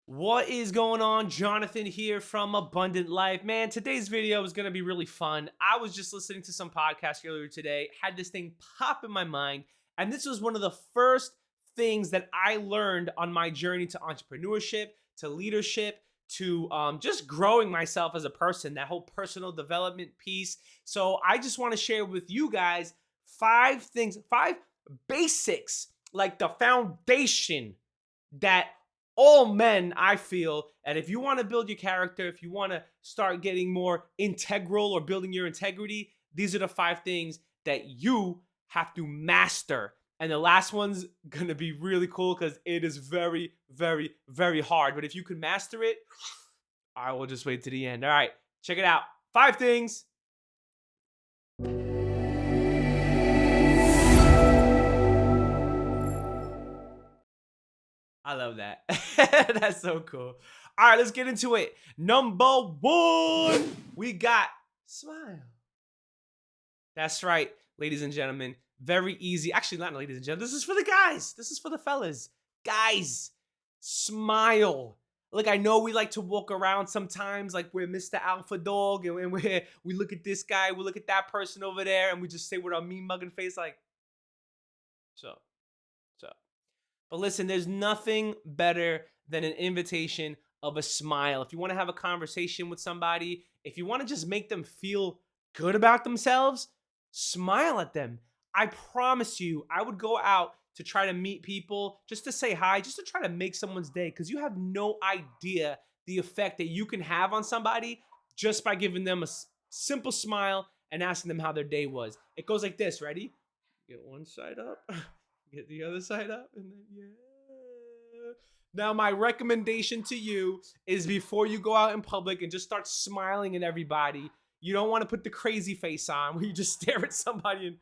What is going on? Jonathan here from Abundant Life. Man, today's video is going to be really fun. I was just listening to some podcast earlier today, had this thing pop in my mind, and this was one of the first things that I learned on my journey to entrepreneurship, to leadership, to just growing myself as a person, that whole personal development piece. So I just want to share with you guys five things, five basics, like the foundation that all men, I feel, and if you want to build your character, if you want to start getting more integral or building your integrity, these are the five things that you have to master. And the last one's gonna be really cool because it is very, very, very hard. But if you can master it, I will just wait to the end. All right, check it out. Five things. I love that. That's so cool. All right, let's get into it. Number one, we got smile. That's right, ladies and gentlemen. Very easy. Actually, not ladies and gentlemen. This is for the guys. This is for the fellas. Guys, smile. Look, I know we like to walk around sometimes like we're Mr. Alpha Dog, and we look at this guy, we look at that person over there, and we just say with our mean mugging face like, so. But listen, there's nothing better than an invitation of a smile. If you want to have a conversation with somebody, if you want to just make them feel good about themselves, smile at them. I promise you, I would go out to try to meet people, just to say hi, just to try to make someone's day, because you have no idea the effect that you can have on somebody just by giving them a simple smile and asking them how their day was. It goes like this, ready? Get one side up. Get the other side up, and then yeah. Now, my recommendation to you is before you go out in public and just start smiling at everybody, you don't want to put the crazy face on where you just stare at somebody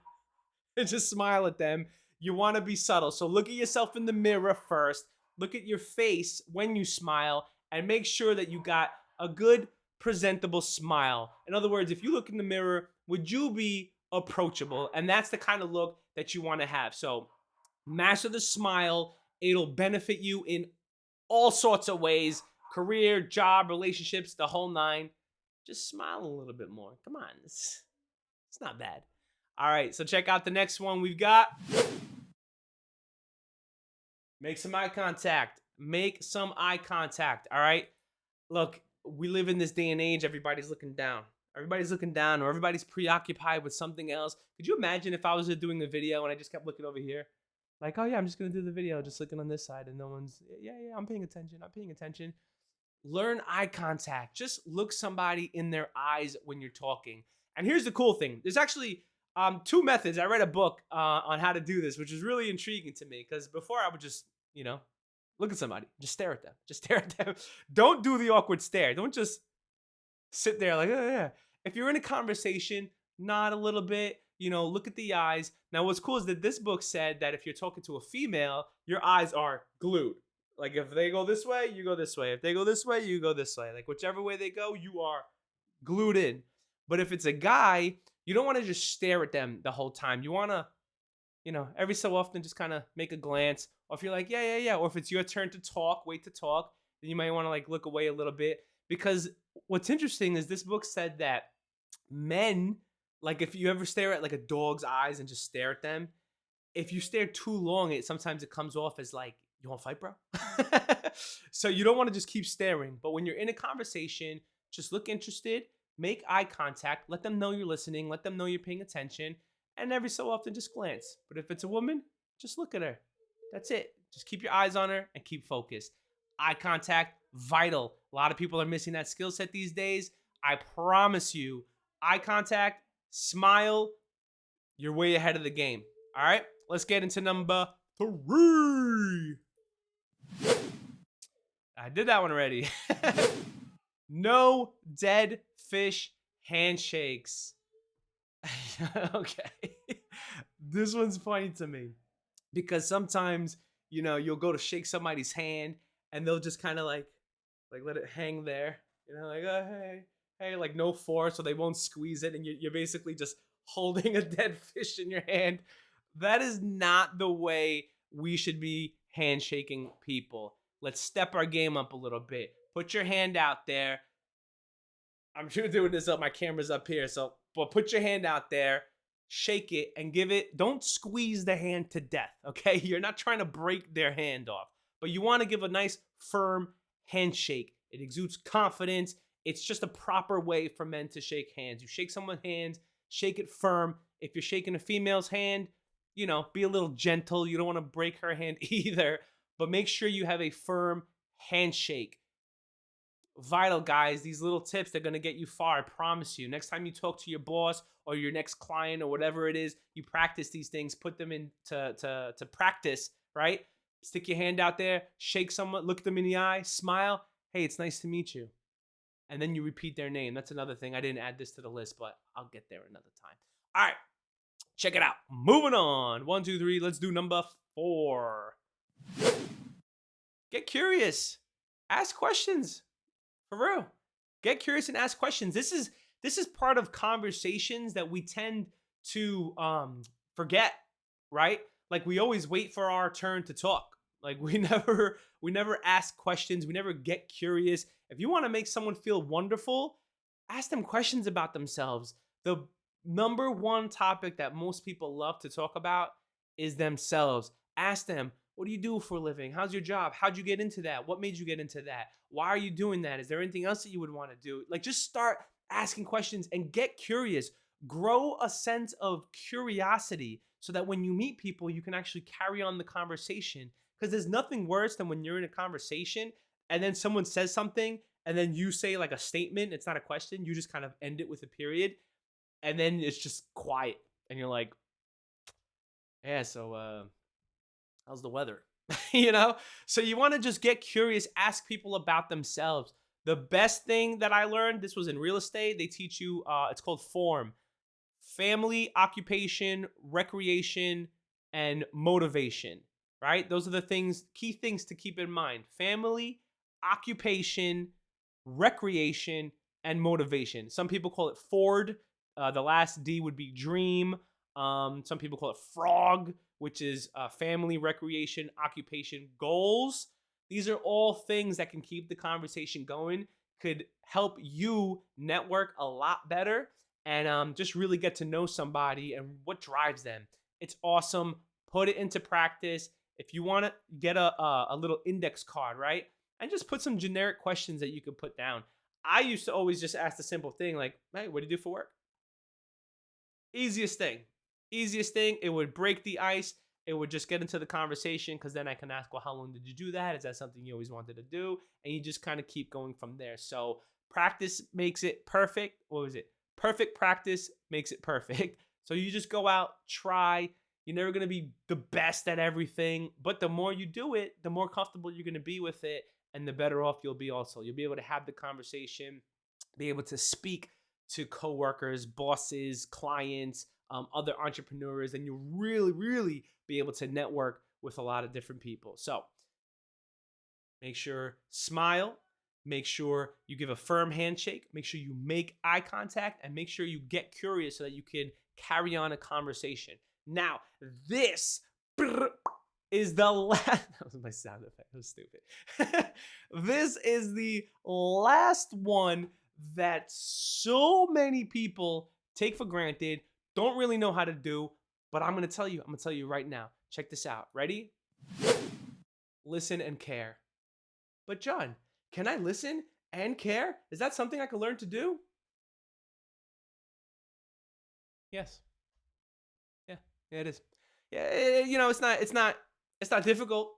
and just smile at them. You want to be subtle. So look at yourself in the mirror first. Look at your face when you smile and make sure that you got a good, presentable smile. In other words, if you look in the mirror, would you be approachable? And that's the kind of look that you want to have. So master the smile. It'll benefit you in all sorts of ways. Career, job, relationships, the whole nine. Just smile a little bit more. Come on. It's not bad. All right, so check out the next one we've got. Make some eye contact. Make some eye contact, all right? Look, we live in this day and age, everybody's looking down. Everybody's looking down, or everybody's preoccupied with something else. Could you imagine if I was doing a video and I just kept looking over here? Like, oh yeah, I'm just gonna do the video, just looking on this side, and no one's, yeah, I'm paying attention. Learn eye contact. Just look somebody in their eyes when you're talking. And here's the cool thing. There's actually two methods. I read a book on how to do this, which is really intriguing to me, because before I would just, look at somebody, just stare at them. Just stare at them. Don't do the awkward stare. Don't just sit there like, oh yeah. If you're in a conversation, nod a little bit, look at the eyes. Now, what's cool is that this book said that if you're talking to a female, your eyes are glued. Like if they go this way, you go this way. If they go this way, you go this way. Like whichever way they go, you are glued in. But if it's a guy, you don't want to just stare at them the whole time. You want to, every so often just kind of make a glance. Or if you're like, yeah. Or if it's your turn to talk, wait to talk, then you might want to like look away a little bit. Because what's interesting is this book said that men, like if you ever stare at like a dog's eyes and just stare at them, if you stare too long, sometimes it comes off as like, you want to fight, bro? So you don't want to just keep staring. But when you're in a conversation, just look interested, make eye contact, let them know you're listening, let them know you're paying attention, and every so often just glance. But if it's a woman, just look at her. That's it. Just keep your eyes on her and keep focused. Eye contact, vital. A lot of people are missing that skill set these days. I promise you, eye contact, smile, you're way ahead of the game. All right, let's get into number 3. I did that one already. No dead fish handshakes. Okay. This one's funny to me because sometimes, you'll go to shake somebody's hand and they'll just kind of like let it hang there, like, oh, hey, like no force, so they won't squeeze it. And you're basically just holding a dead fish in your hand. That is not the way we should be handshaking people. Let's step our game up a little bit. Put your hand out there. I'm sure doing this up. My camera's up here. So, but put your hand out there, shake it, and give it. Don't squeeze the hand to death, okay? You're not trying to break their hand off, but you want to give a nice, firm handshake. It exudes confidence. It's just a proper way for men to shake hands. You shake someone's hand, shake it firm. If you're shaking a female's hand, be a little gentle. You don't want to break her hand either, but make sure you have a firm handshake. Vital, guys. These little tips, they're going to get you far. I promise you. Next time you talk to your boss or your next client or whatever it is, you practice these things, put them in to practice, right? Stick your hand out there, shake someone, look them in the eye, smile. Hey, it's nice to meet you. And then you repeat their name. That's another thing. I didn't add this to the list, but I'll get there another time. All right. Check it out. Moving on. 1, 2, 3. Let's do number 4. Get curious. Ask questions. For real. Get curious and ask questions. This is part of conversations that we tend to forget, right? Like we always wait for our turn to talk. Like we never ask questions. We never get curious. If you want to make someone feel wonderful, ask them questions about themselves. The number one topic that most people love to talk about is themselves. Ask them, what do you do for a living? How's your job? How'd you get into that? What made you get into that? Why are you doing that? Is there anything else that you would want to do? Like just start asking questions and get curious. Grow a sense of curiosity so that when you meet people, you can actually carry on the conversation. Because there's nothing worse than when you're in a conversation and then someone says something and then you say like a statement. It's not a question. You just kind of end it with a period. And then it's just quiet. And you're like, yeah, so how's the weather? So you want to just get curious, ask people about themselves. The best thing that I learned, this was in real estate, they teach you, it's called FORM: family, occupation, recreation, and motivation, right? Those are the key things to keep in mind: family, occupation, recreation, and motivation. Some people call it FORD. The last D would be dream. Some people call it FROG, which is family, recreation, occupation, goals. These are all things that can keep the conversation going, could help you network a lot better, and just really get to know somebody and what drives them. It's awesome. Put it into practice. If you want to get a little index card, right? And just put some generic questions that you could put down. I used to always just ask the simple thing like, hey, what do you do for work? Easiest thing. It would break the ice. It would just get into the conversation because then I can ask, well, how long did you do that? Is that something you always wanted to do? And you just kind of keep going from there. So practice makes it perfect. What was it? Perfect practice makes it perfect. So you just go out, try. You're never going to be the best at everything, but the more you do it, the more comfortable you're going to be with it, and the better off you'll be also. You'll be able to have the conversation, be able to speak to coworkers, bosses, clients, other entrepreneurs, and you'll really, really be able to network with a lot of different people. So make sure smile, make sure you give a firm handshake, make sure you make eye contact, and make sure you get curious so that you can carry on a conversation. Now, this is the last, that was my sound effect, that was stupid. This is the last one that so many people take for granted, don't really know how to do, but I'm going to tell you right now. Check this out. Ready? Listen and care. But John, can I listen and care? Is that something I can learn to do? Yes. Yeah, it is. Yeah, it's not difficult.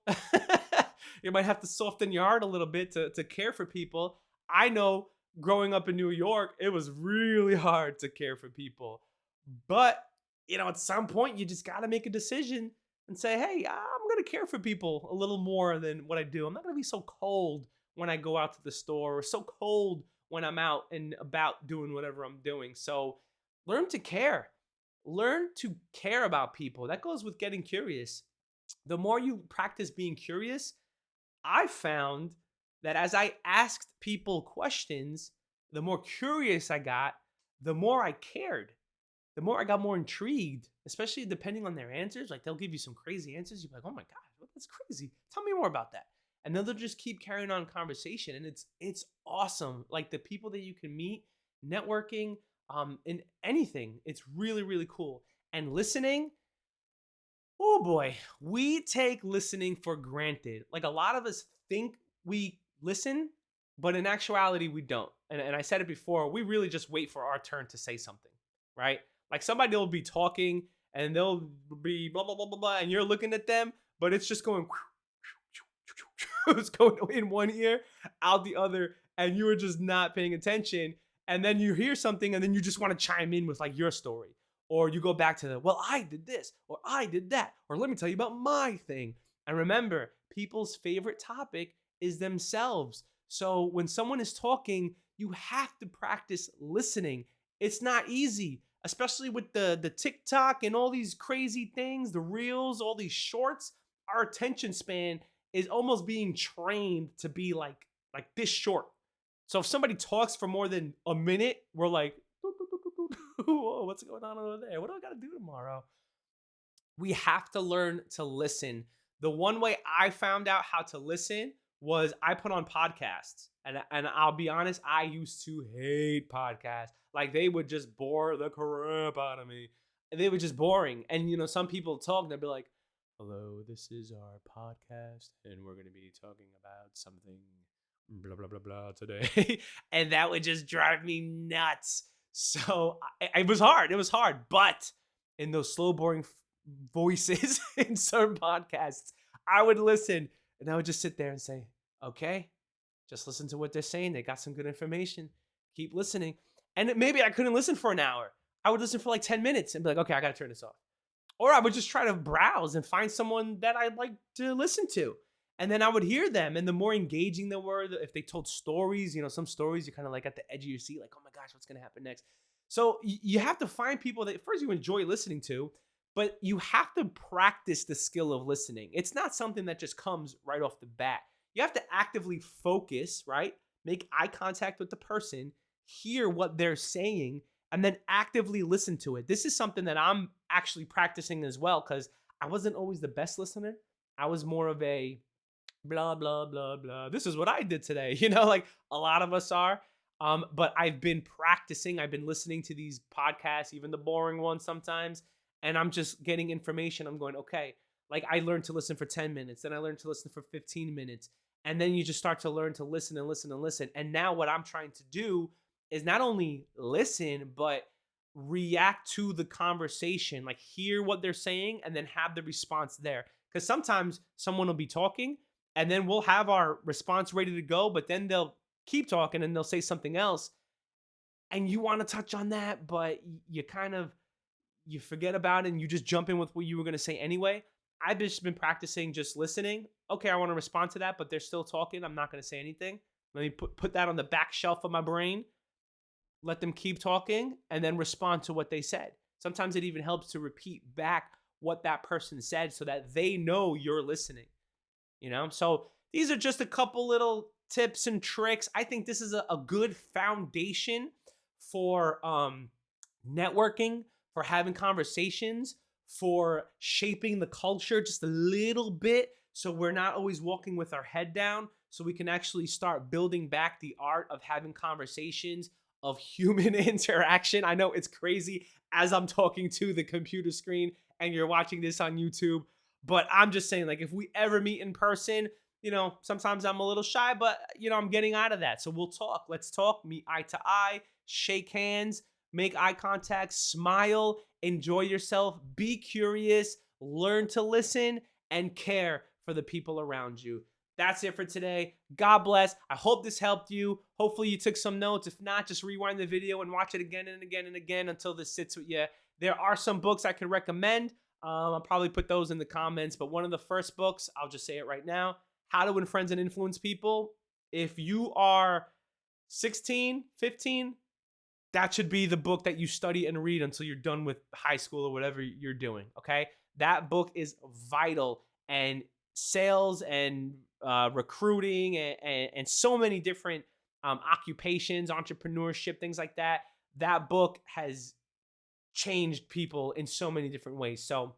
You might have to soften your heart a little bit to care for people. I know growing up in New York, it was really hard to care for people. But, at some point, you just got to make a decision and say, hey, I'm going to care for people a little more than what I do. I'm not going to be so cold when I go out to the store or so cold when I'm out and about doing whatever I'm doing. So learn to care. Learn to care about people. That goes with getting curious. The more you practice being curious, I found that as I asked people questions, the more curious I got, the more I cared. The more I got more intrigued, especially depending on their answers. Like they'll give you some crazy answers. You're like, oh my God, that's crazy. Tell me more about that. and then they'll just keep carrying on conversation, and it's awesome. Like the people that you can meet, networking, in anything, it's really really cool. And listening, oh boy, we take listening for granted. Like a lot of us think we listen, but in actuality, we don't. And I said it before, we really just wait for our turn to say something, right? Like somebody will be talking and they'll be blah, blah, blah, blah, blah, and you're looking at them, but it's just going, it's going in one ear, out the other, and you are just not paying attention. And then you hear something, and then you just want to chime in with like your story, or you go back to the, well, I did this, or I did that, or let me tell you about my thing. And remember, people's favorite topic is themselves. So when someone is talking, you have to practice listening. It's not easy, especially with the TikTok and all these crazy things, the reels, all these shorts. Our attention span is almost being trained to be like this short. So if somebody talks for more than a minute, we're like, whoa, what's going on over there? What do I got to do tomorrow? We have to learn to listen. The one way I found out how to listen was I put on podcasts. And I'll be honest, I used to hate podcasts. Like they would just bore the crap out of me. They were just boring. And some people talk and they'll be like, hello, this is our podcast, and we're going to be talking about something blah, blah, blah, blah today. And that would just drive me nuts. So it was hard. It was hard. But in those slow, boring voices in certain podcasts, I would listen and I would just sit there and say, okay, just listen to what they're saying. They got some good information. Keep listening. And maybe I couldn't listen for an hour. I would listen for like 10 minutes and be like, okay, I got to turn this off. Or I would just try to browse and find someone that I'd like to listen to. And then I would hear them. And the more engaging they were, if they told stories, some stories you're kind of like at the edge of your seat, like, oh my gosh, what's going to happen next? So you have to find people that first you enjoy listening to, but you have to practice the skill of listening. It's not something that just comes right off the bat. You have to actively focus, right? Make eye contact with the person, hear what they're saying, and then actively listen to it. This is something that I'm actually practicing as well, because I wasn't always the best listener. I was more of a blah, blah, blah, blah. This is what I did today. Like a lot of us are. But I've been practicing. I've been listening to these podcasts, even the boring ones sometimes, and I'm just getting information. I'm going, okay, like I learned to listen for 10 minutes, then I learned to listen for 15 minutes. And then you just start to learn to listen and listen and listen. And now what I'm trying to do is not only listen, but react to the conversation, like hear what they're saying and then have the response there. Because sometimes someone will be talking and then we'll have our response ready to go, but then they'll keep talking and they'll say something else. And you want to touch on that, but you forget about it and you just jump in with what you were going to say anyway. I've just been practicing just listening. Okay, I want to respond to that, but they're still talking. I'm not going to say anything. Let me put that on the back shelf of my brain. Let them keep talking and then respond to what they said. Sometimes it even helps to repeat back what that person said so that they know you're listening. So these are just a couple little tips and tricks. I think this is a good foundation for networking, for having conversations, for shaping the culture just a little bit, so we're not always walking with our head down, so we can actually start building back the art of having conversations, of human interaction. I know it's crazy as I'm talking to the computer screen and you're watching this on YouTube, but I'm just saying, like, if we ever meet in person, sometimes I'm a little shy, but I'm getting out of that. So we'll talk. Let's talk, meet eye to eye, shake hands, make eye contact, smile, enjoy yourself, be curious, learn to listen, and care for the people around you. That's it for today. God bless. I hope this helped you. Hopefully you took some notes. If not, just rewind the video and watch it again and again and again until this sits with you. There are some books I could recommend. I'll probably put those in the comments, but one of the first books, I'll just say it right now, How to Win Friends and Influence People. If you are 16, 15, that should be the book that you study and read until you're done with high school or whatever you're doing, okay? That book is vital. And sales and recruiting and so many different occupations, entrepreneurship, things like that, that book has changed people in so many different ways. So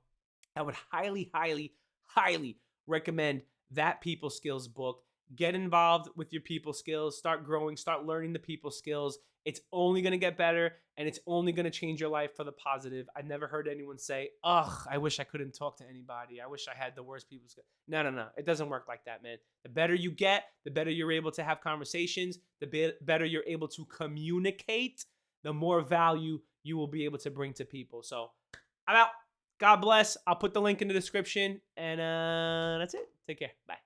I would highly, highly, highly recommend that people skills book. Get involved with your people skills. Start growing. Start learning the people skills. It's only going to get better, and it's only going to change your life for the positive. I never heard anyone say, ugh, I wish I couldn't talk to anybody. I wish I had the worst people skills. No, no, no. It doesn't work like that, man. The better you get, the better you're able to have conversations, the better you're able to communicate, the more value you will be able to bring to people. So I'm out. God bless. I'll put the link in the description, and that's it. Take care. Bye.